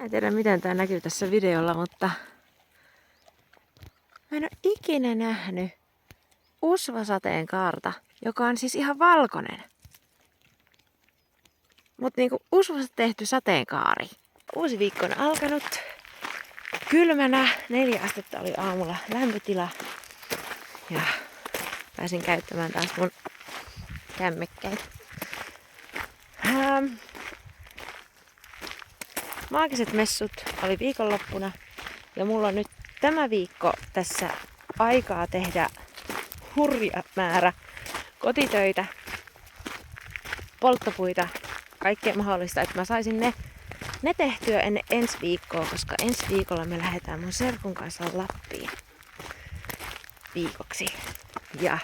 En tiedä miten tää näkyy tässä videolla, mutta mä en ole ikinä nähnyt usvasateenkaarta, joka on siis ihan valkoinen. Mut niinku usvasta tehty sateenkaari. Uusi viikko on alkanut. Kylmänä, 4 astetta oli aamulla lämpötila. Ja pääsin käyttämään taas mun kämmekkäitä. Maagiset messut oli viikonloppuna. Ja mulla on nyt tämä viikko tässä aikaa tehdä hurja määrä kotitöitä, polttopuita, kaikkea mahdollista, että mä saisin ne tehtyä ennen ensi viikkoa, koska ensi viikolla me lähdetään mun serkun kanssa Lappiin viikoksi. Ja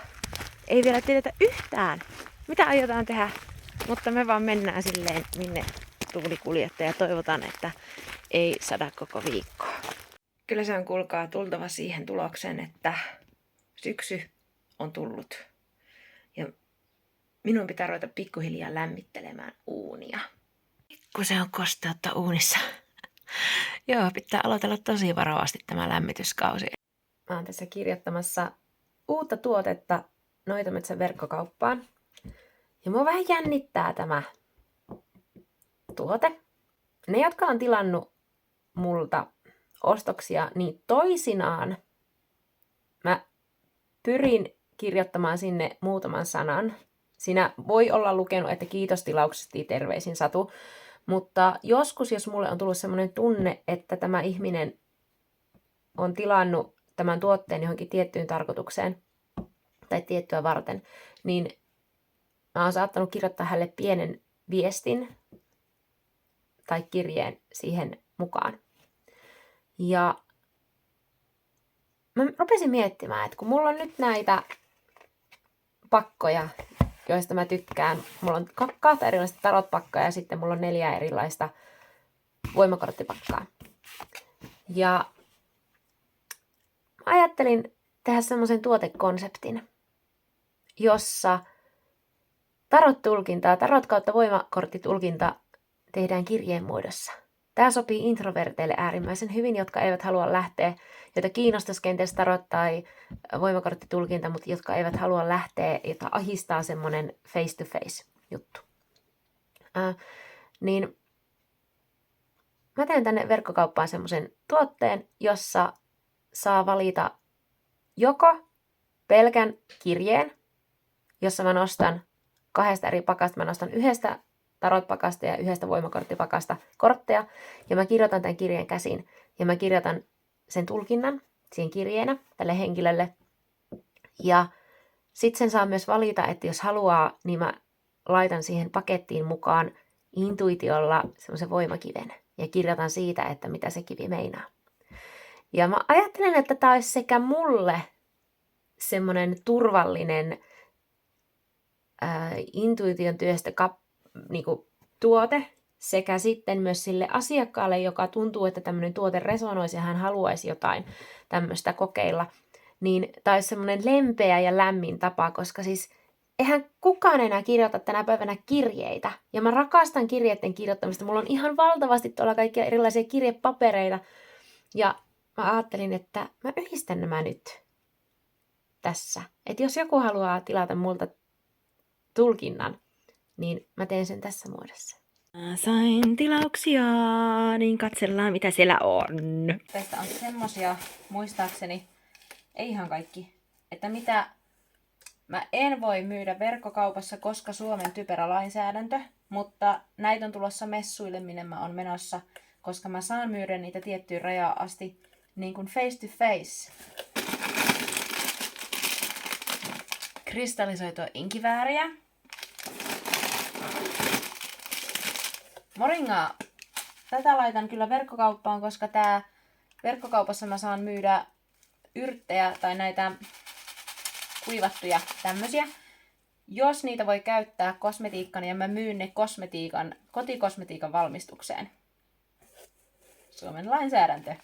ei vielä tiedetä yhtään, mitä aiotaan tehdä, mutta me vaan mennään silleen, minne tuuli kuljettaa ja toivotaan, että ei sada koko viikkoa. Kyllä se on kuulkaa tultava siihen tulokseen, että syksy on tullut. Ja minun pitää ruveta pikkuhiljaa lämmittelemään uunia. Kun se on kosteutta uunissa. Joo, pitää aloitella tosi varovasti tämä lämmityskausi. Mä oon tässä kirjoittamassa uutta tuotetta Noitametsän verkkokauppaan. Ja mua vähän jännittää tämä tuote. Ne, jotka on tilannut multa ostoksia, niin toisinaan mä pyrin kirjoittamaan sinne muutaman sanan. Siinä voi olla lukenut, että kiitos tilauksesta, terveisin Satu. Mutta joskus, jos mulle on tullut sellainen tunne, että tämä ihminen on tilannut tämän tuotteen johonkin tiettyyn tarkoitukseen tai tiettyä varten, niin mä oon saattanut kirjoittaa hänelle pienen viestin tai kirjeen siihen mukaan. Ja mä rupesin miettimään, että kun mulla on nyt näitä pakkoja, joista mä tykkään. Mulla on 2 erilaista tarotpakkaa ja sitten mulla on 4 erilaista voimakorttipakkaa. Ja mä ajattelin tehdä semmoisen tuotekonseptin, jossa tarot-tulkintaa, tarot kautta voimakorttitulkinta tehdään kirjeen muodossa. Tämä sopii introverteille äärimmäisen hyvin, jotka eivät halua lähteä, joita kiinnostaisi kenties tarot tai voimakorttitulkinta, mutta jotka eivät halua lähteä, jota ahistaa semmoinen face-to-face juttu. Niin mä teen tänne verkkokauppaan semmoisen tuotteen, jossa saa valita joko pelkän kirjeen, jossa mä nostan 2 eri pakasta, mä nostan 1 tarotpakasta ja 1 voimakorttipakasta kortteja, ja mä kirjoitan tämän kirjeen käsin, ja mä kirjoitan sen tulkinnan siihen kirjeenä tälle henkilölle, ja sitten sen saa myös valita, että jos haluaa, niin mä laitan siihen pakettiin mukaan intuitiolla semmoisen voimakiven, ja kirjoitan siitä, että mitä se kivi meinaa. Ja mä ajattelen, että tämä olisi sekä mulle semmoinen turvallinen intuition työstä niinku tuote, sekä sitten myös sille asiakkaalle, joka tuntuu, että tämmöinen tuote resonoisi ja hän haluaisi jotain tämmöistä kokeilla, niin tämä olisi semmoinen lempeä ja lämmin tapa, koska siis eihän kukaan enää kirjoita tänä päivänä kirjeitä. Ja mä rakastan kirjeiden kirjoittamista. Mulla on ihan valtavasti tuolla kaikkia erilaisia kirjepapereita. Ja mä ajattelin, että mä yhdistän nämä nyt tässä. Että jos joku haluaa tilata multa tulkinnan, niin mä teen sen tässä muodossa. Mä sain tilauksia, niin katsellaan mitä siellä on. Tästä on semmosia, muistaakseni, ei ihan kaikki, että mitä mä en voi myydä verkkokaupassa, koska Suomen typerä lainsäädäntö, mutta näitä on tulossa messuille, minne mä oon menossa, koska mä saan myydä niitä tiettyyn rajaan asti, niin kuin face to face. Kristallisoitua inkivääriä. Moringaa. Tätä laitan kyllä verkkokauppaan, koska tää verkkokaupassa mä saan myydä yrttejä tai näitä kuivattuja tämmösiä. Jos niitä voi käyttää kosmetiikkana ja mä myyn ne kotikosmetiikan valmistukseen. Suomen lainsäädäntö.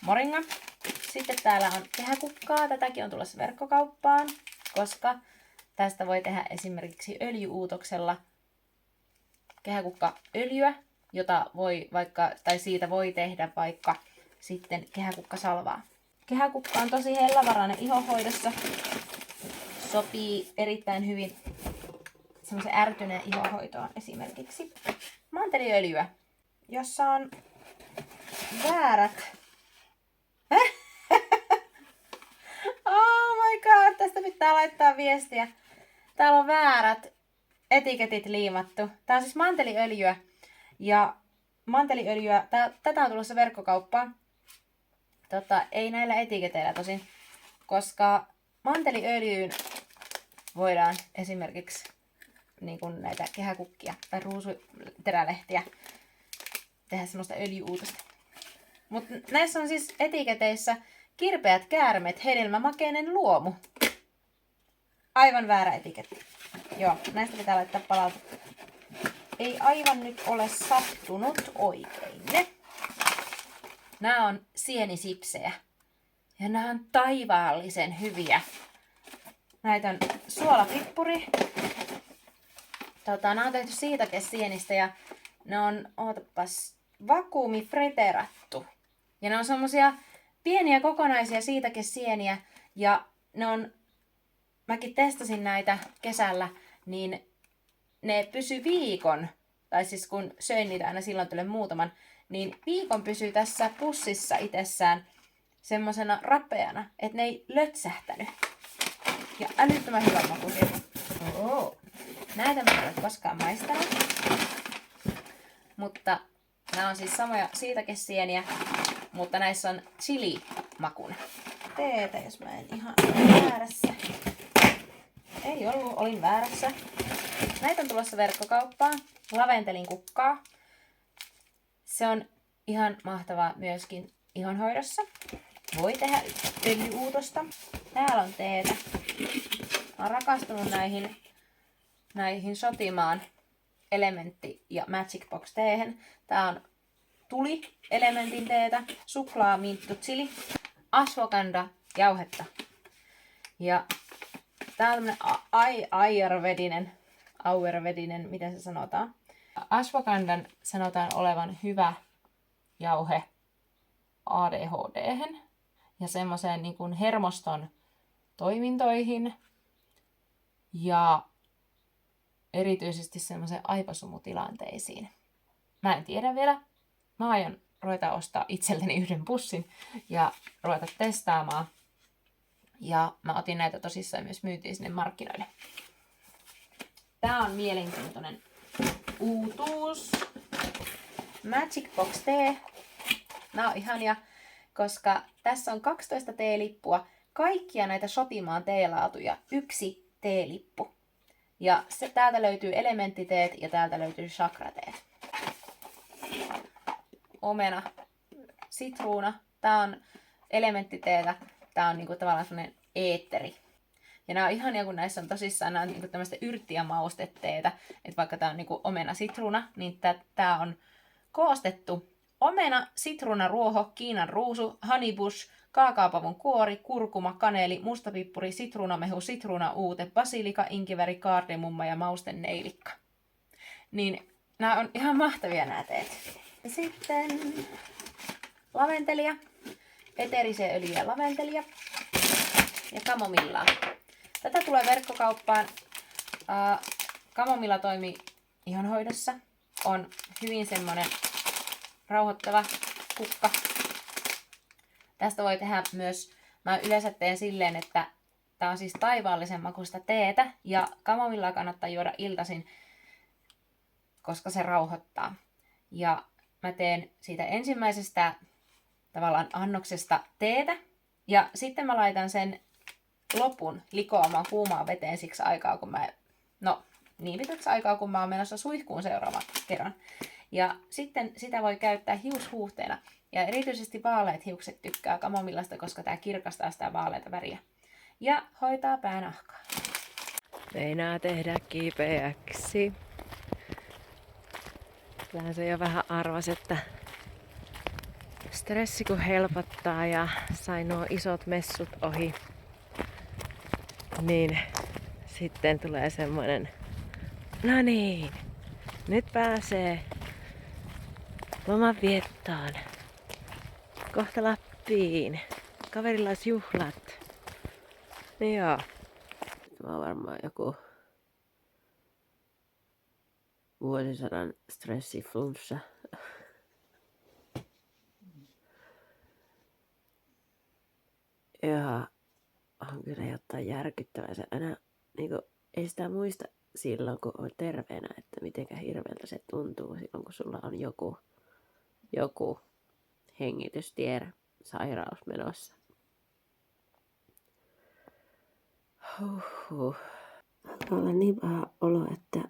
Moringa. Sitten täällä on kehäkukkaa. Tätäkin on tulossa verkkokauppaan, koska tästä voi tehdä esimerkiksi öljyuutoksella kehäkukkaöljyä. jota voi vaikka, tai siitä voi tehdä vaikka sitten kehäkukkasalvaa. Kehäkukka on tosi hellävarainen ihonhoidossa. Sopii erittäin hyvin semmoisen ärtyneen ihonhoitoon esimerkiksi. Manteliöljyä, jossa on väärät... Oh my god, tästä pitää laittaa viestiä. Täällä on väärät etiketit liimattu. Tää on siis manteliöljyä. Ja manteliöljyä, tätä on tulossa verkkokauppaan. Ei näillä etiketeillä tosin, koska manteliöljyyn voidaan esimerkiksi niin kuin näitä kehäkukkia tai ruusuterälehtiä tehdä semmoista öljyuutosta. Mutta näissä on siis etiketeissä kirpeät käärmeet, hedelmämakeinen luomu. Aivan väärä etiketti. Joo, näistä pitää laittaa palautetta. Ei aivan nyt ole sattunut oikein ne. Nämä on sienisipsejä. Ja nämä on taivaallisen hyviä. Näitä on suolapippuri. Nämä on tehty siitakesienistä ja ne on, vakuumifreterattu. Ja ne on semmosia pieniä kokonaisia siitakesieniä ja ne on, mäkin testasin näitä kesällä, niin ne pysy viikon, tai siis kun söin niitä aina silloin tällöin muutaman, niin viikon pysyy tässä pussissa itsessään semmosena rapeana, että ne ei lötsähtänyt. Ja älyttömän hyvä makuisia. Näitä mä en ole koskaan maistanut. Mutta nämä on siis samoja siitakesieniä, mutta näissä on chili-makuna. Teetä, jos mä en ihan väärässä. Ei ollut, olin väärässä. Näitä on tulossa verkkokauppaan. Laventelin kukkaa. Se on ihan mahtavaa myöskin ihonhoidossa. Voi tehdä öljyuutosta. Täällä on teetä. Mä oon rakastunut näihin Shotimaan elementti- ja Magic Box teehen. Tää on tuli-elementin teetä, suklaa, minttu, chili, ashwagandha, jauhetta. Ja tää on tämmönen ayurvedinen, miten se sanotaan. Ashwagandhan sanotaan olevan hyvä jauhe ADHD:hen ja semmoiseen niin kuin hermoston toimintoihin ja erityisesti semmoiseen aivasumutilanteisiin. Mä en tiedä vielä. Mä aion ruveta ostaa itselleni yhden pussin ja ruveta testaamaan. Ja mä otin näitä tosissaan myös myytiin sinne markkinoille. Tää on mielenkiintoinen uutuus. Magic Box Tea. Nää on ihania, koska tässä on 12 teelippua. Kaikkia näitä Shotimaan teelaatuja. Yksi teelippu. Ja täältä löytyy elementtiteet ja täältä löytyy chakrateet. Omena, sitruuna. Tää on elementtiteetä. Tää on niinku tavallaan semmonen eetteri. Ja nämä on ihania, kun näissä on tosissaan nämä on niinku tämmöistä yrtti- ja maustetteetä. Että vaikka tää on niinku omena, sitruuna, niin tää on koostettu omena, sitruuna, ruoho, Kiinan ruusu, honeybush, kaakaopavun kuori, kurkuma, kaneeli, mustapippuri, sitruunamehu, sitruunauute, basilika, inkiväri, kaardemumma ja mausten neilikka. Niin nämä on ihan mahtavia nämä teet. Ja sitten laventelia, eteeriseen öljyä laventelia ja kamomillaa. Tätä tulee verkkokauppaan. Kamomilla toimii ihonhoidossa. On hyvin semmonen rauhoittava kukka. Tästä voi tehdä myös, mä yleensä teen silleen, että tää on siis taivaallisen makuista teetä ja kamomillaa kannattaa juoda iltaisin, koska se rauhoittaa. Ja mä teen siitä ensimmäisestä tavallaan annoksesta teetä ja sitten mä laitan sen lopun likoamaan kuumaan veteen siksi aikaa, kun niin pitkäksi aikaa, kun mä oon menossa suihkuun seuraavan kerran. Ja sitten sitä voi käyttää hiushuuhteena. Ja erityisesti vaaleat hiukset tykkää kamomillasta, koska tää kirkastaa sitä vaaleita väriä. Ja hoitaa päänahkaa. Meinaa tehdä kipeäksi. Kyllähän se jo vähän arvasi, että stressi kun helpottaa ja sai nuo isot messut ohi, niin sitten tulee semmoinen, no niin, nyt pääsee loman viettaan. Kohta Lappiin. Kaverilla olisi juhlat. Joo. Mä oon varmaan joku vuosisadan stressiflunssa. Ja on kyllä jotain järkyttävää. Se aina niinku, ei sitä muista silloin, kun on terveenä, että mitenkä hirveältä se tuntuu silloin, kun sulla on joku hengitystiere sairaus menossa. Huhhuh. Alkaa olla niin paha olo, että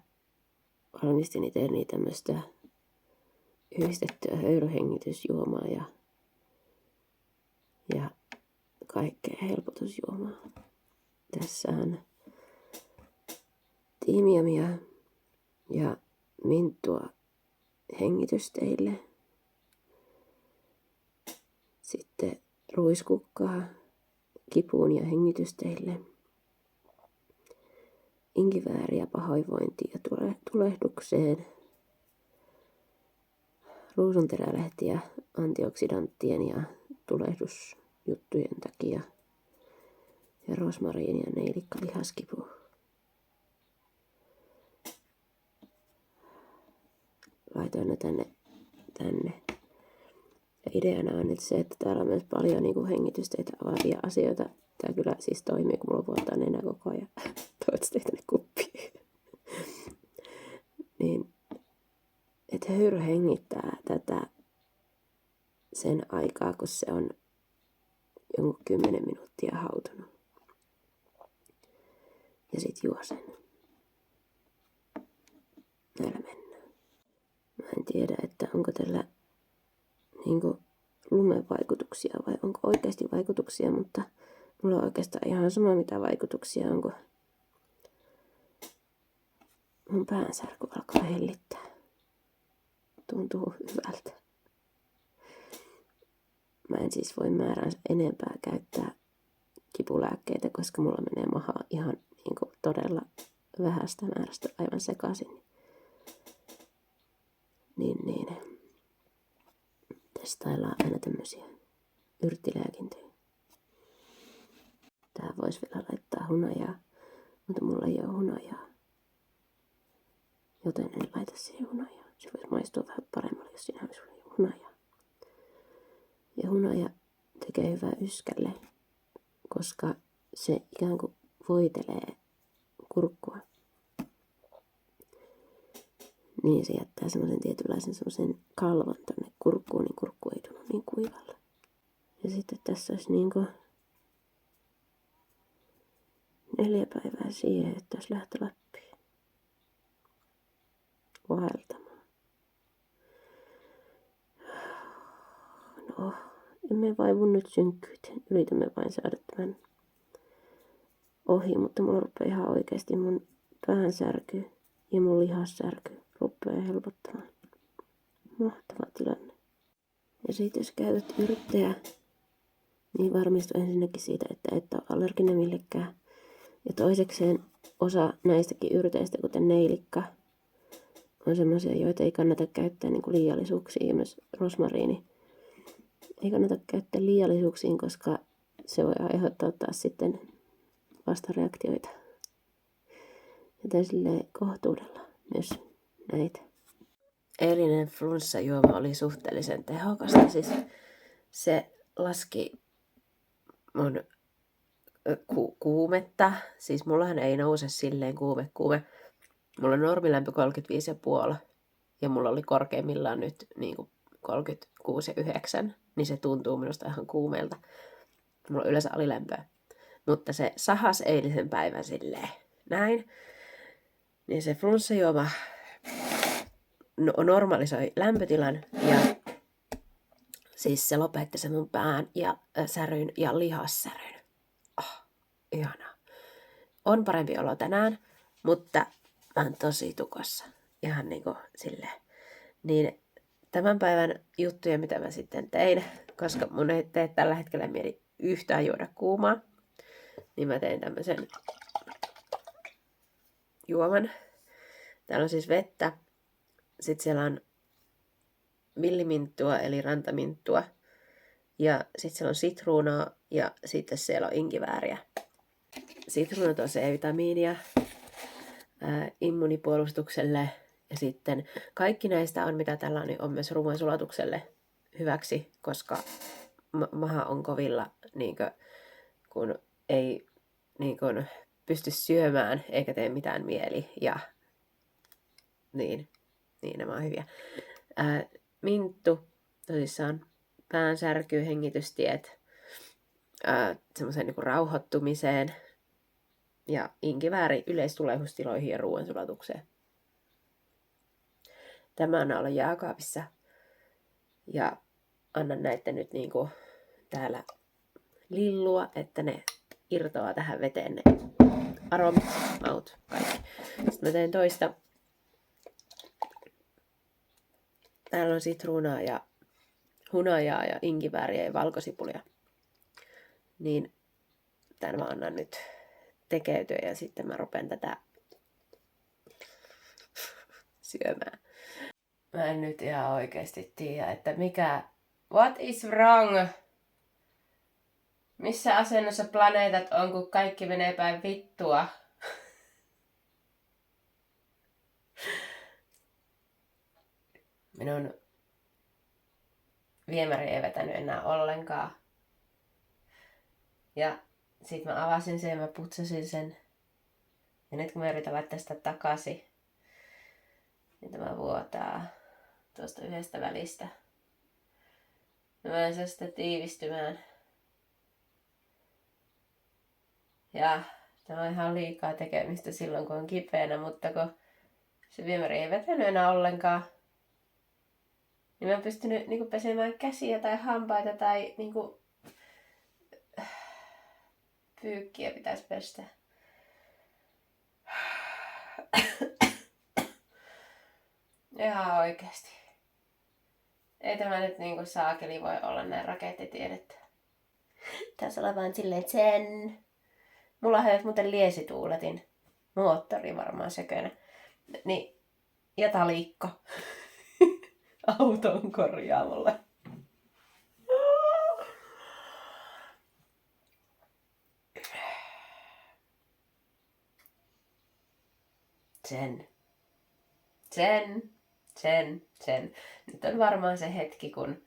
valmistin itselleni tämmöistä yhdistettyä höyryhengitysjuomaa ja kaikkea helpotusjuomaa. Tässä on tiimiamia ja minttua hengitysteille. Sitten ruiskukkaa kipuun ja hengitysteille. Inkivääriä pahoinvointiin ja tulehdukseen. Ruusunterälehtiä antioksidanttien ja tulehdusjuttujen takia. Ja rosmariinia neilikka-lihaskipuun. Laitoin ne tänne. Ja ideana on nyt se, että täällä on myös paljon niin hengitysteitä avaavia asioita. Tää kyllä siis toimii, kun mulla vuotaa nenä koko ajan. Toivottavasti tänne kuppiin. Niin, että höyry hengittää tätä sen aikaa, kun se on jonkun 10 minuuttia hautunut. Ja sit juo sen. Näillä mennään. Mä en tiedä, että onko tällä niinku lumevaikutuksia vai onko oikeasti vaikutuksia, mutta mulla on oikeastaan ihan sama mitä vaikutuksia on, kun mun päänsärky alkaa hellittää. Tuntuu hyvältä. Mä en siis voi määrää enempää käyttää kipulääkkeitä, koska mulla menee maha ihan niinku todella vähästä määrästä aivan sekaisin. Niin. Testaillaan aina tämmöisiä yrttilääkintöjä. Tähän voisi vielä laittaa hunajaa, mutta mulla ei ole hunajaa. Joten en laita siihen hunajaa. Se voisi maistua vähän paremmalle, jos siinä olisi hunajaa. Ja hunaja tekee hyvää yskälle, koska se ikään kuin voitelee kurkkua. Niin se jättää semmoisen tietynlaisen semmoisen kalvon tonne kurkkuun, niin kurkku ei tunnu niin kuivalle. Ja sitten tässä olisi niinku 4 päivää siihen, että olisi lähtö Lappiin vaeltamaan. No, emme vaivu nyt synkkyyteen. Yritämme vain saada tämän ohi, mutta mulla rupeaa ihan oikeasti mun päänsärky ja mun lihassärky rupeaa helpottamaan. Mahtava tilanne. Ja sitten jos käytät yrttejä, niin varmistu ensinnäkin siitä, että et ole allerginen millekään. Ja toisekseen osa näistäkin yrteistä, kuten neilikka, on semmoisia, joita ei kannata käyttää niin kuin liiallisuuksiin. Ja myös rosmariini ei kannata käyttää liiallisuuksiin, koska se voi aiheuttaa taas sitten vastareaktioita. Joten silleen kohtuudella myös näitä. Eilinen flunssajuoma oli suhteellisen tehokasta. Siis se laski mun kuumetta. Siis mullahan ei nouse silleen kuume. Mulla on normilämpö 35,5 ja mulla oli korkeimmillaan nyt niin kuin 36,9, niin se tuntuu minusta ihan kuumeelta. Mulla on yleensä alilämpöä. Mutta se sahas eilisen päivän silleen näin. Niin se flunssajuoma normalisoi lämpötilan ja siis se lopetti sen mun pään ja säryn ja lihassäryn. Ihanaa. On parempi olo tänään, mutta mä oon tosi tukossa. Ihan niinku silleen. Niin tämän päivän juttuja, mitä mä sitten tein, koska mun ei tee tällä hetkellä mieli yhtään juoda kuumaa, niin mä tein tämmösen juoman. Täällä on siis vettä. Sitten siellä on villiminttua eli rantaminttua. Ja sitten siellä on sitruunaa ja sitten siellä on inkivääriä. Sitruunat on C-vitamiinia immunipuolustukselle. Ja sitten kaikki näistä on, mitä tällä on, niin on myös ruoansulatukselle hyväksi, koska maha on kovilla, kun ei pysty syömään eikä tee mitään mieli. Ja niin nämä on hyviä. Minttu, tosissaan päänsärky, hengitystiet, semmoiseen niin rauhoittumiseen. Ja inkivääri yleistulehustiloihin ja ruoansulatukseen. Tämä on olla jääkaapissa. Ja annan näiden nyt täällä lillua, että ne irtoaa tähän veteen ne aromit, maut, kaikki. Sitten mä teen toista. Täällä on sitruunaa ja hunajaa ja inkivääriä ja valkosipulia. Niin tän mä annan nyt tekeytyä ja sitten mä rupean tätä syömään. Mä en nyt ihan oikeasti tiedä, että what is wrong? Missä asennossa planeetat on, kun kaikki menee päin vittua? Minun viemäri ei vetänyt enää ollenkaan. Ja sit mä avasin sen ja mä putsasin sen. Ja nyt kun mä yritän laittaa sitä takaisin, niin tämä vuotaa tuosta yhdestä välistä. Mä en saa sitä tiivistymään. Ja tämä on ihan liikaa tekemistä silloin, kun on kipeänä, mutta kun se viemäri ei vetänyt enää ollenkaan, niin mä en pystynyt pesemään käsiä tai hampaita tai pyykkiä pitäisi pestä. Ihan oikeesti. Ei tämä nyt saakeli voi olla näin rakettitiedettä. Tässä ollaan vaan silleen sen. Mulla on muuten liesituuletin. Moottori varmaan sökönä. Niin, ja talikko. Auton korjaamolle. Sen. Nyt on varmaan se hetki, kun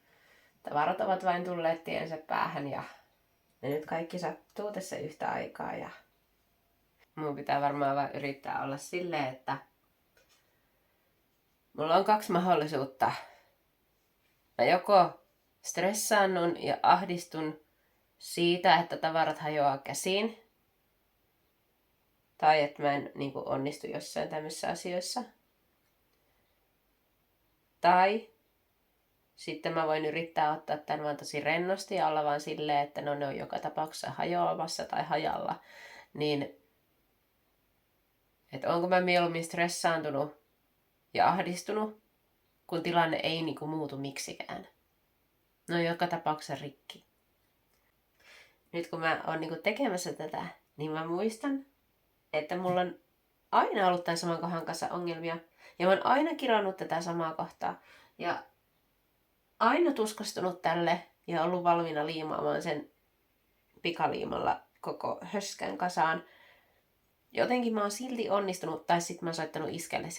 tavarat ovat vain tulleet tiensä päähän ja nyt kaikki sattuu tässä yhtä aikaa. Ja mun pitää varmaan vaan yrittää olla silleen, että mulla on 2 mahdollisuutta. Mä joko stressaannun ja ahdistun siitä, että tavarat hajoaa käsiin. Tai että mä en onnistu jossain tämmöisissä asioissa. Tai sitten mä voin yrittää ottaa tämän vaan tosi rennosti ja olla vaan silleen, että ne on joka tapauksessa hajoamassa tai hajalla. Niin, että onko mä mieluummin stressaantunut ja ahdistunut, kun tilanne ei muutu miksikään. No joka tapauksessa rikki. Nyt kun mä oon tekemässä tätä, niin mä muistan, että mulla on aina ollut tämän saman kohdan kanssa ongelmia. Ja mä oon aina kirannut tätä samaa kohtaa. Ja aina tuskastunut tälle ja ollut valmiina liimaamaan sen pikaliimalla koko höskän kasaan. Jotenkin mä oon silti onnistunut, tai sit mä oon soittanut iskelle,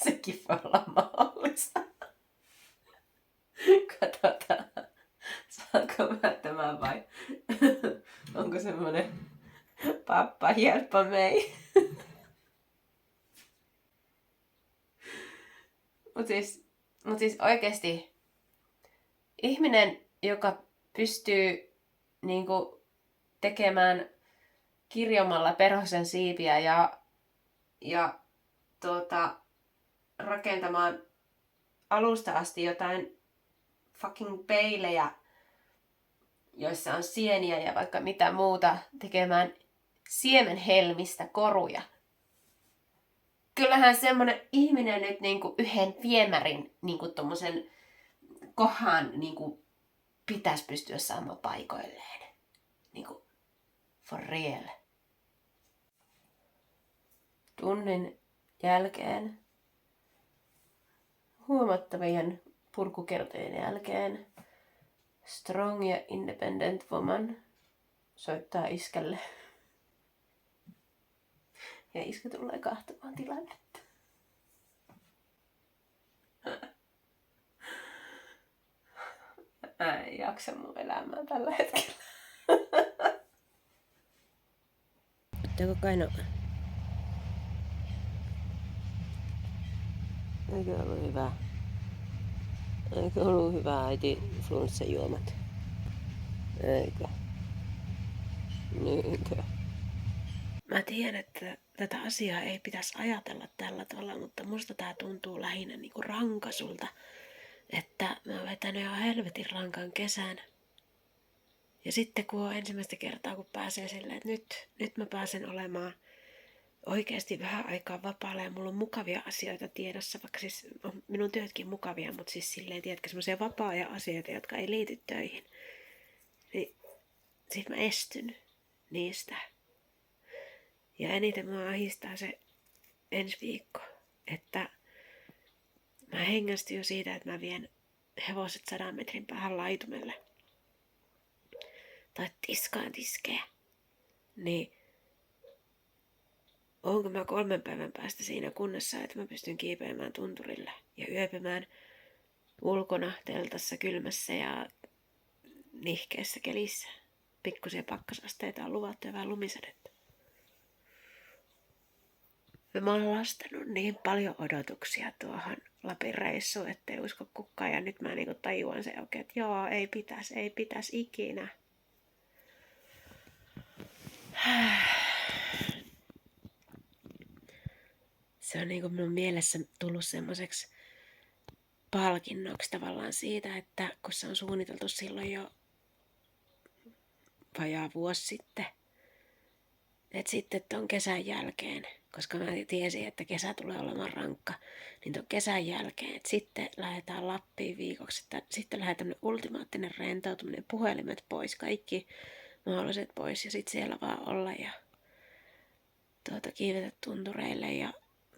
sekin voi olla mahdollista. Katsotaan, saanko mä tämän vai onko semmonen pappa hjälppa mei. Mut siis oikeesti ihminen, joka pystyy tekemään kirjomalla perhosen siipiä ja rakentamaan alusta asti jotain fucking peilejä, joissa on sieniä ja vaikka mitä muuta, tekemään siemenhelmistä koruja. Kyllähän semmonen ihminen nyt yhden viemärin tommosen kohan pitäisi pystyä saamaan paikoilleen. For real. Tunnin jälkeen huomattavien purkukertojen jälkeen Strong ja Independent Woman soittaa iskälle. Ja iskä tulee kahtomaan tilannetta. Mä en jaksa mun elämää tällä hetkellä. Ottaako Kaino? Eikö ollut hyvä? Eikö ollut hyvä äiti flunssajuomat? Eikö? Niinkö? Mä tiedän, että tätä asiaa ei pitäisi ajatella tällä tavalla, mutta musta tää tuntuu lähinnä niinku rankasulta. Että mä oon vetänyt ihan helvetin rankan kesän. Ja sitten kun on ensimmäistä kertaa, kun pääsee silleen, että nyt mä pääsen olemaan oikeasti vähän aikaa vapaalla ja mulla on mukavia asioita tiedossa, vaikka siis on minun työtkin mukavia, mutta siis silleen, tiedätkö, semmoisia vapaa-ajan asioita, jotka ei liity töihin. Niin sit mä estyn niistä. Ja eniten mua ahistaa se ensi viikko, että mä hengästyn jo siitä, että mä vien hevoset 100 metrin päähän laitumelle. Tai tiskaan tiskejä. Niin onko mä 3 päivän päästä siinä kunnossa, että mä pystyn kiipeämään tunturille ja yöpymään ulkona teltassa kylmässä ja nihkeessä kelissä. Pikkuisia pakkasasteita on luvattu ja vähän lumisadetta. Mä oon lastanut niin paljon odotuksia tuohon Lapin reissuun, ettei usko kukaan. Ja nyt mä niinku tajuan sen oikein, että joo, ei pitäisi ikinä. Se on niinku minun mielessä tullut semmoiseksi palkinnoksi tavallaan siitä, että kun se on suunniteltu silloin jo vajaa vuosi sitten, että sitten ton kesän jälkeen, koska mä tiesin, että kesä tulee olemaan rankka, niin ton kesän jälkeen, että sitten lähdetään Lappiin viikoksi, että sitten lähdetään tämmönen ultimaattinen rentoutuminen, puhelimet pois, kaikki mahdolliset pois ja sitten siellä vaan olla ja kiivetä tuntureille ja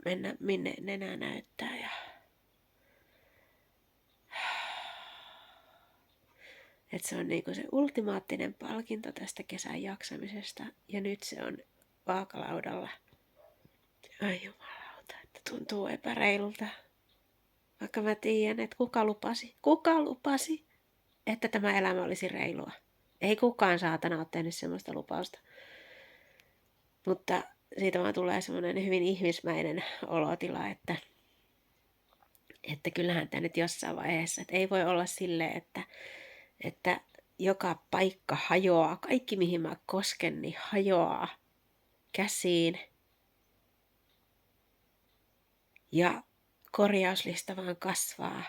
mennä minne nenä näyttää ja että se on niinku se ultimaattinen palkinto tästä kesän jaksamisesta ja nyt se on vaakalaudalla. Ai jumalauta, että tuntuu epäreilulta. Vaikka mä tiedän, että kuka lupasi, että tämä elämä olisi reilua. Ei kukaan saatana ole tehnyt semmoista lupausta. Mutta siitä vaan tulee semmoinen hyvin ihmismäinen olotila, että kyllähän tämä nyt jossain vaiheessa, että ei voi olla silleen, että joka paikka hajoaa, kaikki mihin mä kosken, niin hajoaa käsiin. Ja korjauslista vaan kasvaa.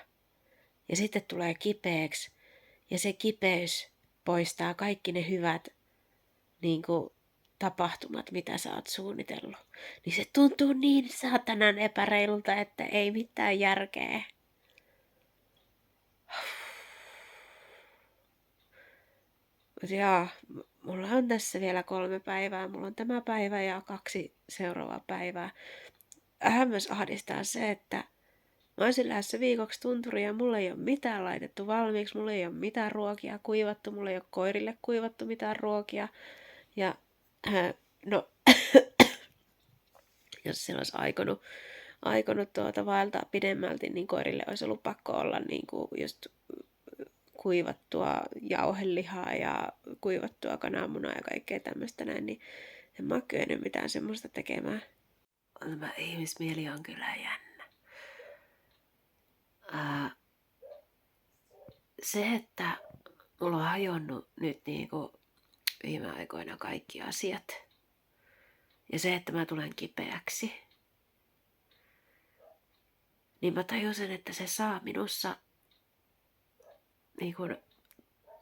Ja sitten tulee kipeäksi. Ja se kipeys poistaa kaikki ne hyvät niin kuin, tapahtumat, mitä sä oot suunnitellut. Niin se tuntuu niin saatanan epäreilulta, että ei mitään järkeä. Mutta joo, mulla on tässä vielä 3 päivää. Mulla on tämä päivä ja 2 seuraavaa päivää. Myös ahdistaa se, että mä olisin lähdössä viikoksi tunturiin ja mulla ei ole mitään laitettu valmiiksi. Mulla ei ole mitään ruokia kuivattu. Mulla ei ole koirille kuivattu mitään ruokia. Ja no, jos se olisi aikonut vaeltaa pidemmälti, niin koirille olisi ollut pakko olla niin kuin just kuivattua jauhelihaa ja kuivattua kananmunaa ja kaikkea tämmöistä näin, niin en mä ole kyennyt mitään semmoista tekemään. Tämä ihmismieli on kyllä jännä. Se, että mulla on hajonnut nyt niinku viime aikoina kaikki asiat ja se, että mä tulen kipeäksi, niin mä tajusin, että se saa minussa niinku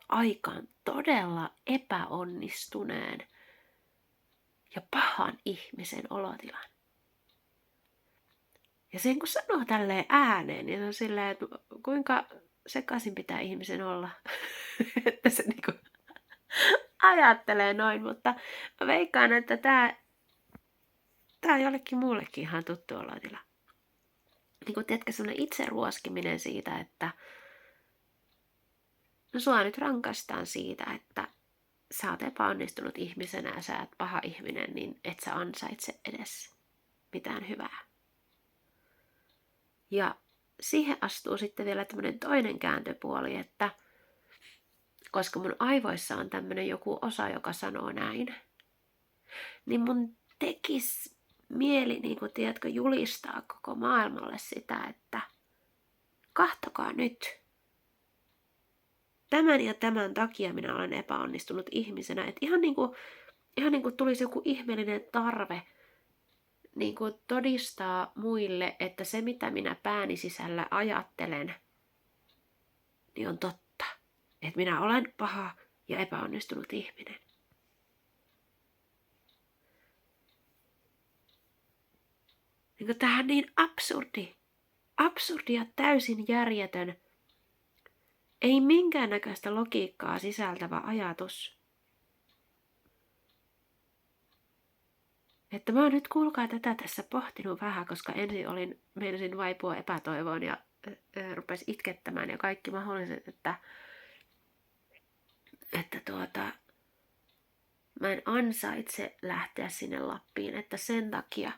aikaan todella epäonnistuneen ja pahan ihmisen olotilan. Ja sen kun sanoo tälleen ääneen, niin on silleen, että kuinka sekaisin pitää ihmisen olla, että se niinku ajattelee noin, mutta mä veikkaan, että tää on jollekin muullekin ihan tuttu olotila. niin kuin tiedätkö, semmoinen itseruoskiminen siitä, että no sua nyt rankastaan siitä, että sä oot epäonnistunut ihmisenä ja sä oot paha ihminen, niin et sä ansaitse edes mitään hyvää. Ja siihen astuu sitten vielä tämmöinen toinen kääntöpuoli, että koska mun aivoissa on tämmöinen joku osa, joka sanoo näin, niin mun tekisi mieli, niin kuin tiedätkö, julistaa koko maailmalle sitä, että kahtokaa nyt. Tämän ja tämän takia minä olen epäonnistunut ihmisenä. Että ihan niin kuin tulisi joku ihmeellinen tarve niin kuin todistaa muille, että se mitä minä pääni sisällä ajattelen, niin on totta. Että minä olen paha ja epäonnistunut ihminen. Niin kuin tähän niin absurdi ja täysin järjetön, ei minkäännäköistä logiikkaa sisältävä ajatus. Että mä oon nyt kuulkaa tätä tässä pohtinut vähän, koska ensin meinasin vaipua epätoivoon ja rupesi itkettämään ja kaikki mahdolliset, että mä en ansaitse lähteä sinne Lappiin, että sen takia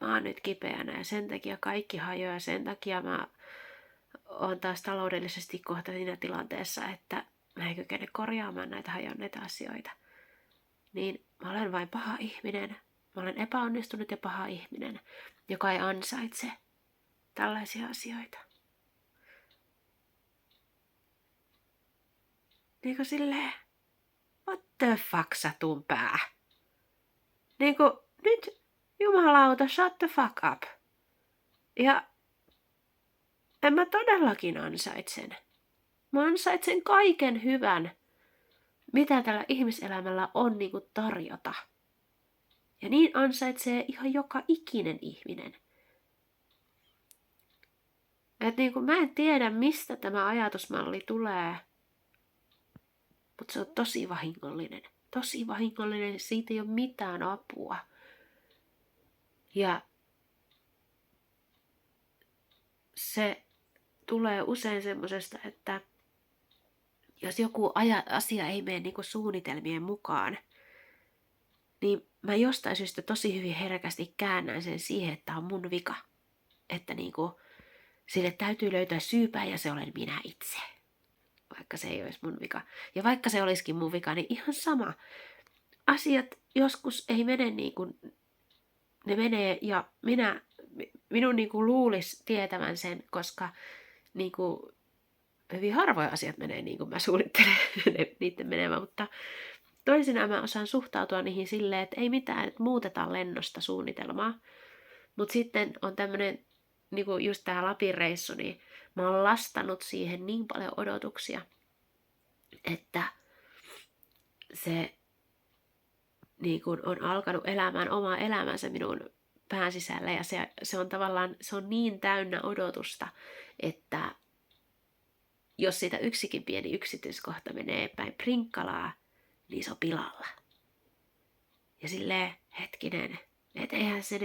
mä oon nyt kipeänä ja sen takia kaikki hajoaa ja sen takia mä oon taas taloudellisesti kohta siinä tilanteessa, että mä en kykene korjaamaan näitä hajonneita asioita. Niin mä olen vain paha ihminen. Mä olen epäonnistunut ja paha ihminen, joka ei ansaitse tällaisia asioita. Niin kuin silleen, what the fuck satun pää? Niin kuin, nyt jumalauta, shut the fuck up. Ja en mä todellakin ansaitsen. Mä ansaitsen kaiken hyvän, mitä tällä ihmiselämällä on niin kuin tarjota. Ja niin ansaitsee ihan joka ikinen ihminen. Et niin kuin mä en tiedä, mistä tämä ajatusmalli tulee, mutta se on tosi vahingollinen. Tosi vahingollinen, siitä ei ole mitään apua. Ja se tulee usein semmoisesta, että jos joku asia ei mene niin kuin suunnitelmien mukaan, niin mä jostain syystä tosi hyvin herkästi käännän sen siihen, että on mun vika. Että niin kuin, sille täytyy löytää syypää ja se olen minä itse. Vaikka se ei olisi mun vika. Ja vaikka se olisikin mun vika, niin ihan sama. Asiat joskus ei mene niin kuin ne menee ja minun niin kuin luulisi tietävän sen, koska niin kuin hyvin harvoin asiat menee niin kuin mä suunnittelen niiden menevän, mutta toisinaan mä osaan suhtautua niihin silleen, että ei mitään, että muutetaan lennosta suunnitelmaa. Mutta sitten on tämmöinen, niin kuin just tää Lapin reissu, niin mä oon lastannut siihen niin paljon odotuksia, että se niin kuin on alkanut elämään omaa elämänsä minun pään sisällä ja se on tavallaan, se on niin täynnä odotusta, että jos siitä yksikin pieni yksityiskohta menee päin prinkkalaa, niin se on pilalla. Ja silleen, hetkinen, että eihän se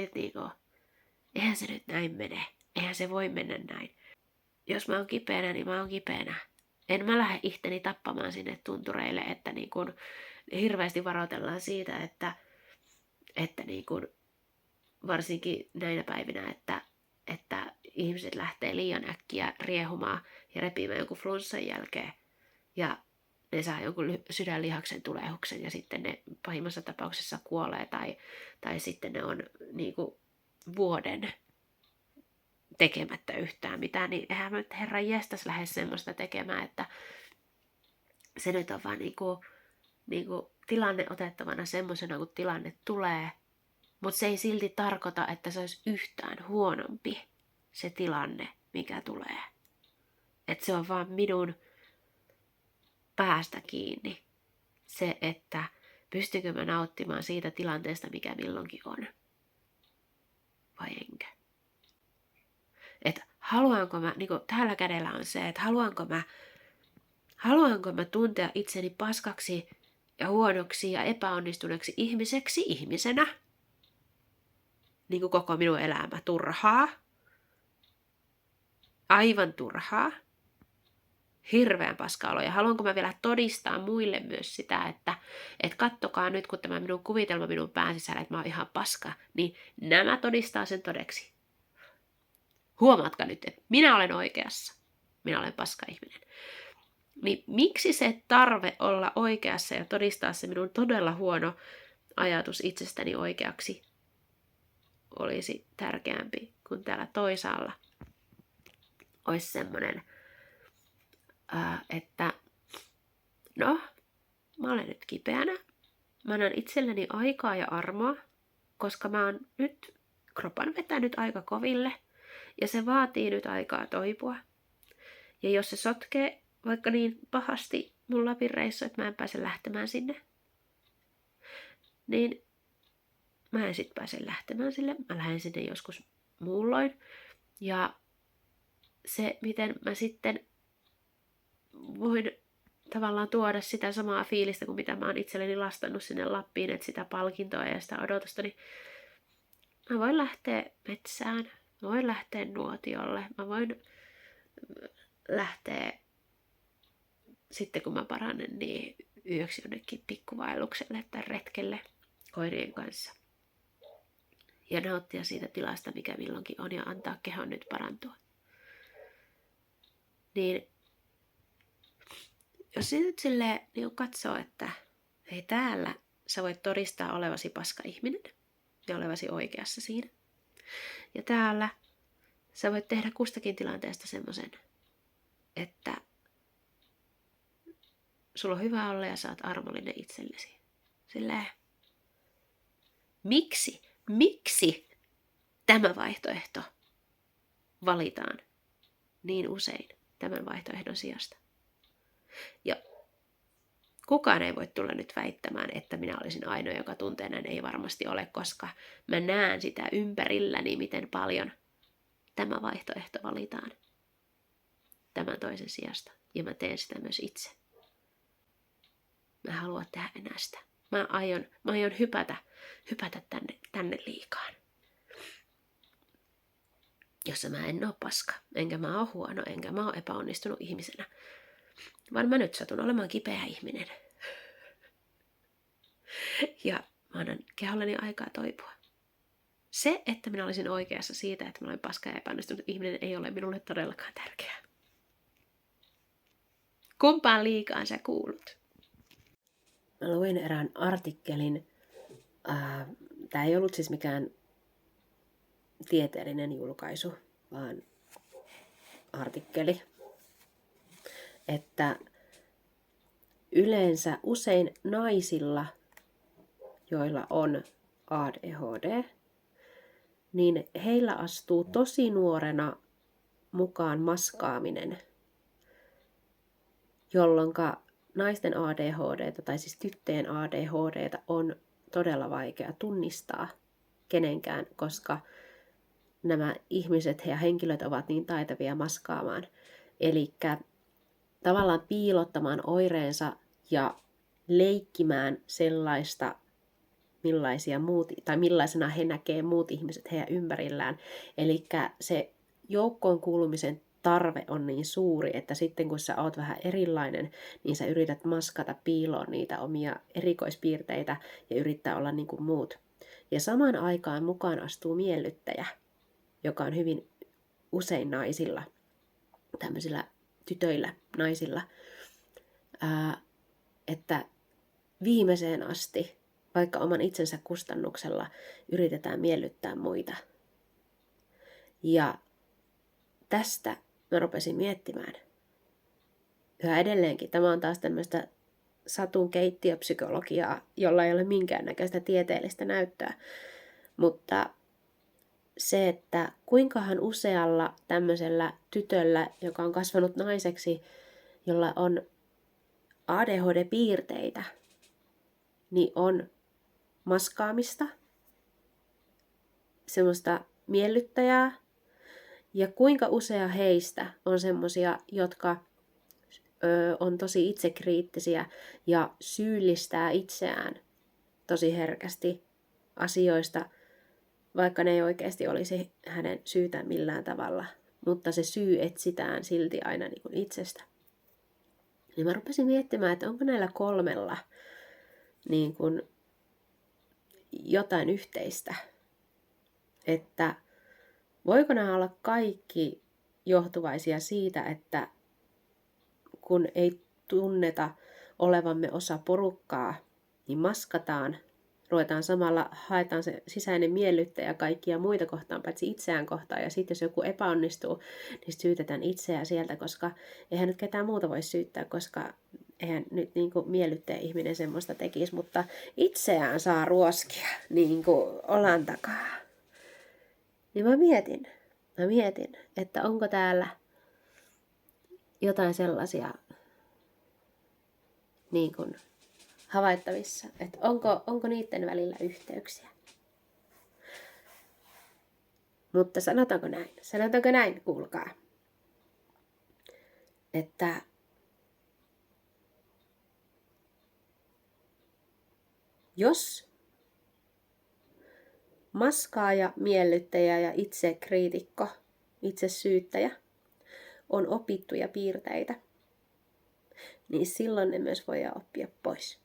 nyt näin mene. Eihän se voi mennä näin. Jos mä oon kipeänä, niin mä oon kipeänä. En mä lähde itteni tappamaan sinne tuntureille, että niin kun hirveästi varoitellaan siitä, että niin kun varsinkin näinä päivinä, että ihmiset lähtee liian äkkiä riehumaan ja repimään jonkun flunssan jälkeen. Ja ne saa jonkun sydänlihaksen tulehuksen ja sitten ne pahimmassa tapauksessa kuolee tai sitten ne on niin kuin vuoden tekemättä yhtään mitään, niin eihän mä nyt herran jestas lähde semmoista tekemään, että se nyt on vaan niin kuin tilanne otettavana semmoisena, kun tilanne tulee, mutta se ei silti tarkoita, että se olisi yhtään huonompi se tilanne, mikä tulee. Että se on vaan minun päästä kiinni se, että pystykö mä nauttimaan siitä tilanteesta, mikä milloinkin on. Vai enkö? Että haluanko mä, niin kuin täällä kädellä on se, että haluanko mä tuntea itseni paskaksi ja huonoksi ja epäonnistuneeksi ihmisenä, niin kuin koko minun elämä turhaa, aivan turhaa, hirveän paska olo. Ja haluanko mä vielä todistaa muille myös sitä, että kattokaa nyt, kun tämä minun kuvitelma minun pään sisällä, että mä oon ihan paska, niin nämä todistaa sen todeksi. Huomaatko nyt, että minä olen oikeassa. Minä olen paska ihminen. Niin miksi se tarve olla oikeassa ja todistaa se minun todella huono ajatus itsestäni oikeaksi olisi tärkeämpi kuin täällä toisaalla olisi semmoinen, että no, mä olen nyt kipeänä. Mä annan itselleni aikaa ja armoa, koska mä oon nyt kropan vetänyt aika koville ja se vaatii nyt aikaa toipua. Ja jos se sotkee vaikka niin pahasti mun Lapin reissu, että mä en pääse lähtemään sinne, niin mä en sit pääse lähtemään sille. Mä lähden sinne joskus muulloin. Ja se, miten mä sitten voin tavallaan tuoda sitä samaa fiilistä kuin mitä mä oon itselleni lastannut sinne Lappiin, että sitä palkintoa ja sitä odotusta, niin mä voin lähteä metsään, mä voin lähteä nuotiolle, mä voin lähteä sitten kun mä paranen, niin yöksi jonnekin pikkuvaellukselle tai retkelle koirien kanssa. Ja nauttia siitä tilasta, mikä milloinkin on, ja antaa kehon nyt parantua. Niin jos nyt silleen niin katsoo, että ei täällä sä voit todistaa olevasi paska ihminen ja olevasi oikeassa siinä. Ja täällä sä voit tehdä kustakin tilanteesta semmoisen, että sulla on hyvä olla ja sä oot armollinen itsellesi. Silleen, miksi tämä vaihtoehto valitaan niin usein tämän vaihtoehdon sijasta? Ja kukaan ei voi tulla nyt väittämään, että minä olisin ainoa, joka tuntee näin. Ei varmasti ole, koska mä näen sitä ympärilläni, miten paljon tämä vaihtoehto valitaan tämän toisen sijasta. Ja mä teen sitä myös itse. Mä haluan tehdä enää sitä. Mä aion hypätä tänne liikaan. Jossa mä en oo paska, enkä mä oo huono, enkä mä oo epäonnistunut ihmisenä. Vaan mä nyt satun olemaan kipeä ihminen. Ja mä annan keholleni aikaa toipua. Se, että minä olisin oikeassa siitä, että mä olen paska ja epäonnistunut ihminen, ei ole minulle todellakaan tärkeää. Kumpaan liikaan sä kuulut? Mä luin erään artikkelin. Tämä ei ollut siis mikään tieteellinen julkaisu, vaan artikkeli. Että yleensä usein naisilla, joilla on ADHD, niin heillä astuu tosi nuorena mukaan maskaaminen, jolloin naisten ADHD:tä tai siis tyttöjen ADHD:tä on todella vaikea tunnistaa kenenkään, koska nämä ihmiset ja henkilöt ovat niin taitavia maskaamaan. Eli tavallaan piilottamaan oireensa ja leikkimään sellaista, millaisena he näkee muut ihmiset heidän ympärillään. Eli se joukkoon kuulumisen tarve on niin suuri, että sitten kun sä oot vähän erilainen, niin sä yrität maskata piiloon niitä omia erikoispiirteitä ja yrittää olla niin kuin muut. Ja samaan aikaan mukaan astuu miellyttäjä, joka on hyvin usein naisilla, tämmöisillä tytöillä, naisilla, että viimeiseen asti, vaikka oman itsensä kustannuksella, yritetään miellyttää muita. Ja tästä mä rupesin miettimään. Yhä edelleenkin tämä on taas tämmöistä satun keittiöpsykologiaa, jolla ei ole minkäännäköistä tieteellistä näyttöä. Mutta se, että kuinkahan usealla tämmöisellä tytöllä, joka on kasvanut naiseksi, jolla on ADHD-piirteitä, niin on maskaamista, semmoista miellyttäjää, ja kuinka usea heistä on semmoisia, jotka on tosi itsekriittisiä ja syyllistää itseään tosi herkästi asioista, vaikka ne ei oikeasti olisi hänen syytään millään tavalla. mutta se syy etsitään silti aina niin kuin itsestä. Niin mä rupesin miettimään, että onko näillä 3 niin kuin jotain yhteistä. Että voiko nämä olla kaikki johtuvaisia siitä, että kun ei tunneta olevamme osa porukkaa, niin maskataan, ruvetaan samalla, haetaan se sisäinen miellyttäjä kaikkia muita kohtaan, paitsi itseään kohtaan. Ja sitten jos joku epäonnistuu, niin syytetään itseään sieltä, koska eihän nyt ketään muuta voi syyttää, koska eihän nyt niin kuin miellyttäjä ihminen semmoista tekisi, mutta itseään saa ruoskia niin kuin olan takaa. Niin mä mietin, että onko täällä jotain sellaisia niin kuin havaittavissa, että onko niiden välillä yhteyksiä. Mutta sanotaanko näin, kuulkaa, että jos maskaaja, miellyttäjä ja itsekriitikko, itsesyyttäjä on opittuja piirteitä, niin silloin ne myös voidaan oppia pois.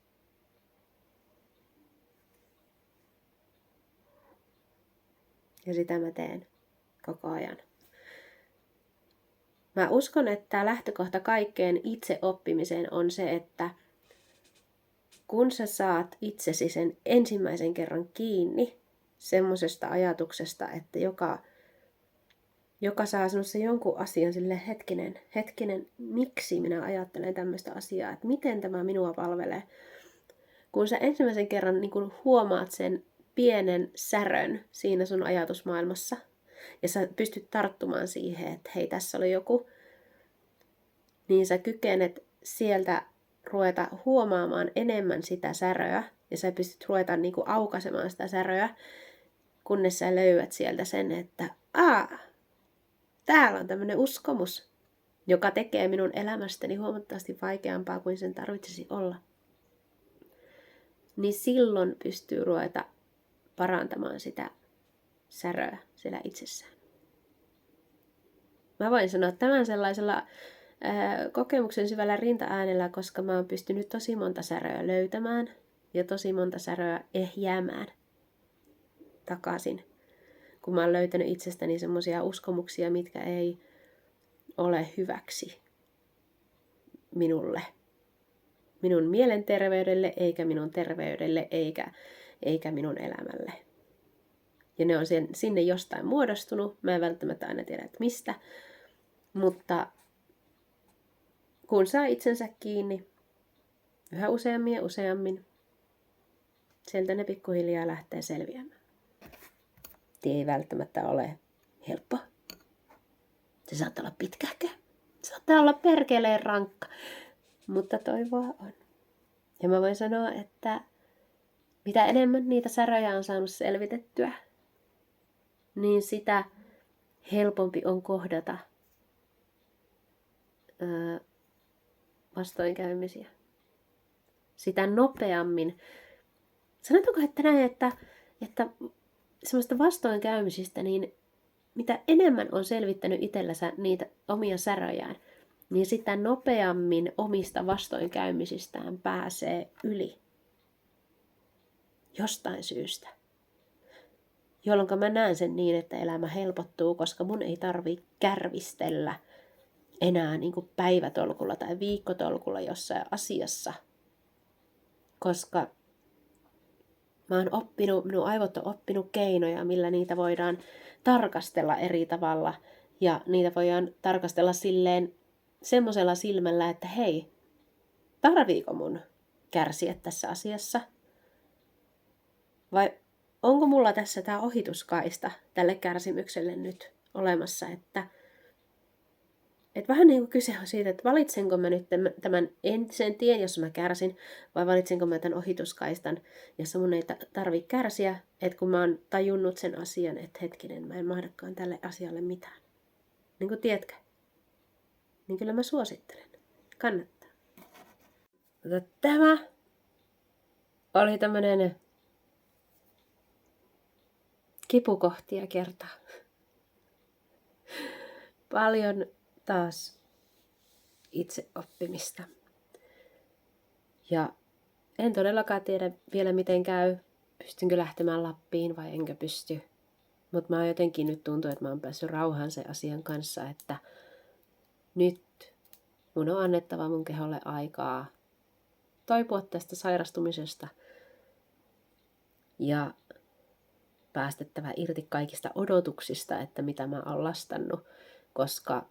Ja sitä mä teen koko ajan. Mä uskon, että lähtökohta kaikkeen itseoppimiseen on se, että kun sä saat itsesi sen ensimmäisen kerran kiinni semmosesta ajatuksesta, että joka saa sinussa jonkun asian sille hetkinen, miksi minä ajattelen tämmöistä asiaa, että miten tämä minua palvelee. Kun sä ensimmäisen kerran niin kun huomaat sen pienen särön siinä sun ajatusmaailmassa, ja sä pystyt tarttumaan siihen, että hei, tässä oli joku, niin sä kykenet sieltä ruveta huomaamaan enemmän sitä säröä, ja sä pystyt ruveta niin kuin aukaisemaan sitä säröä, kunnes sä löydät sieltä sen, että täällä on tämmöinen uskomus, joka tekee minun elämästäni huomattavasti vaikeampaa kuin sen tarvitsisi olla. Niin silloin pystyy ruveta parantamaan sitä säröä siellä itsessään. Mä voin sanoa tämän sellaisella kokemuksen syvällä rintaäänellä, koska mä oon pystynyt tosi monta säröä löytämään ja tosi monta säröä ehjäämään takaisin. Kun mä oon löytänyt itsestäni semmoisia uskomuksia, mitkä ei ole hyväksi minulle. Minun mielenterveydelle, eikä minun terveydelle, eikä minun elämälle. Ja ne on sinne jostain muodostunut. Mä en välttämättä aina tiedä, että mistä. Mutta kun saa itsensä kiinni yhä useammin ja useammin, sieltä ne pikkuhiljaa lähtee selviämään. Tie ei välttämättä ole helppo. Se saattaa olla pitkähkö. Se saattaa olla perkeleen rankka. Mutta toivoa on. Ja mä voin sanoa, että mitä enemmän niitä säröjä on saanut selvitettyä, niin sitä helpompi on kohdata vastoinkäymisiä. Sitä nopeammin. Sanotaanko, että näin, että semmoista vastoinkäymisistä, niin mitä enemmän on selvittänyt itsellänsä niitä omia säröjään, niin sitä nopeammin omista vastoinkäymisistään pääsee yli. Jostain syystä. Jolloin mä näen sen niin, että elämä helpottuu, koska mun ei tarvitse kärvistellä enää niin kuin päivätolkulla tai viikkotolkulla jossain asiassa. Koska minun aivot on oppinut keinoja, millä niitä voidaan tarkastella eri tavalla. Ja niitä voidaan tarkastella semmoisella silmällä, että hei, tarviiko mun kärsiä tässä asiassa? Vai onko mulla tässä tämä ohituskaista tälle kärsimykselle nyt olemassa, että vähän niin kuin kyse on siitä, että valitsenko mä nyt tämän entisen tien, jossa mä kärsin, vai valitsenko mä tämän ohituskaistan, jossa mun ei tarvitse kärsiä, että kun mä oon tajunnut sen asian, että hetkinen, mä en mahdakaan tälle asialle mitään. Niin kuin tiedätkö? Niin kyllä mä suosittelen. Kannattaa. Mutta tämä oli tämmönen kipukohtia kertaa paljon taas itse oppimista. Ja en todellakaan tiedä vielä miten käy. Pystynkö lähtemään Lappiin vai enkö pysty. Mutta mä jotenkin nyt tuntuu, että mä oon päässyt rauhaan sen asian kanssa, että nyt mun on annettava mun keholle aikaa toipua tästä sairastumisesta ja päästettävä irti kaikista odotuksista, että mitä mä oon lastannut, koska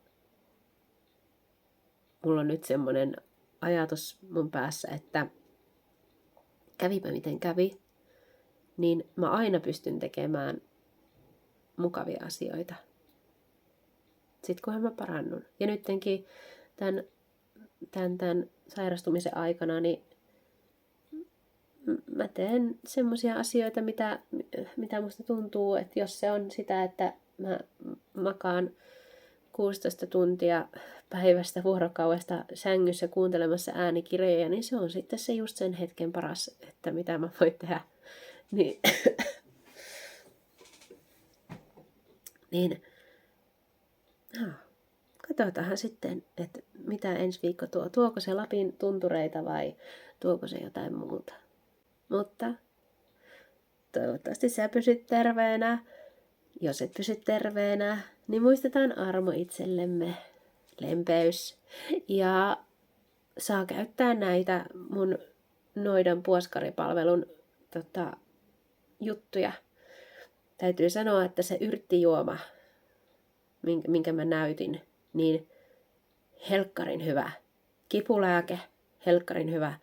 mulla on nyt semmoinen ajatus mun päässä, että kävipä miten kävi, niin mä aina pystyn tekemään mukavia asioita. Sitten kunhan mä parannun. Ja nyttenkin tämän sairastumisen aikana, niin mä teen semmoisia asioita, mitä musta tuntuu, että jos se on sitä, että mä makaan 16 tuntia päivästä vuorokaudesta sängyssä kuuntelemassa äänikirjoja, niin se on sitten se just sen hetken paras, että mitä mä voin tehdä. Niin katsotaanhan sitten, että mitä ensi viikko tuo. Tuoko se Lapin tuntureita vai tuoko se jotain muuta. Mutta toivottavasti sä pysyt terveenä. Jos et pysy terveenä, niin muistetaan armo itsellemme, lempeys. Ja saa käyttää näitä mun Noidan puoskaripalvelun juttuja. Täytyy sanoa, että se yrttijuoma, minkä mä näytin, niin helkkarin hyvä kipulääke, helkkarin hyvä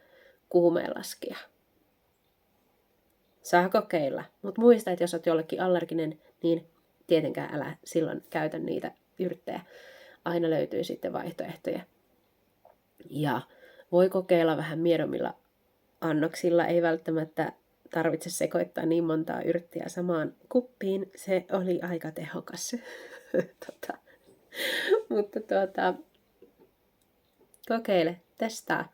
kuumeenlaskija. Saa kokeilla, mutta muista, että jos olet jollekin allerginen, niin tietenkään älä silloin käytä niitä yrttejä. Aina löytyy sitten vaihtoehtoja. Ja voi kokeilla vähän miedommilla annoksilla, ei välttämättä tarvitse sekoittaa niin montaa yrttiä samaan kuppiin. Se oli aika tehokas. Mutta kokeile, testaa.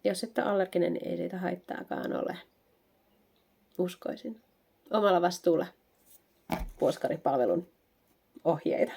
Jos et ole allerginen, niin ei siitä haittaakaan ole. Uskoisin. Omalla vastuulla puoskaripalvelun ohjeita.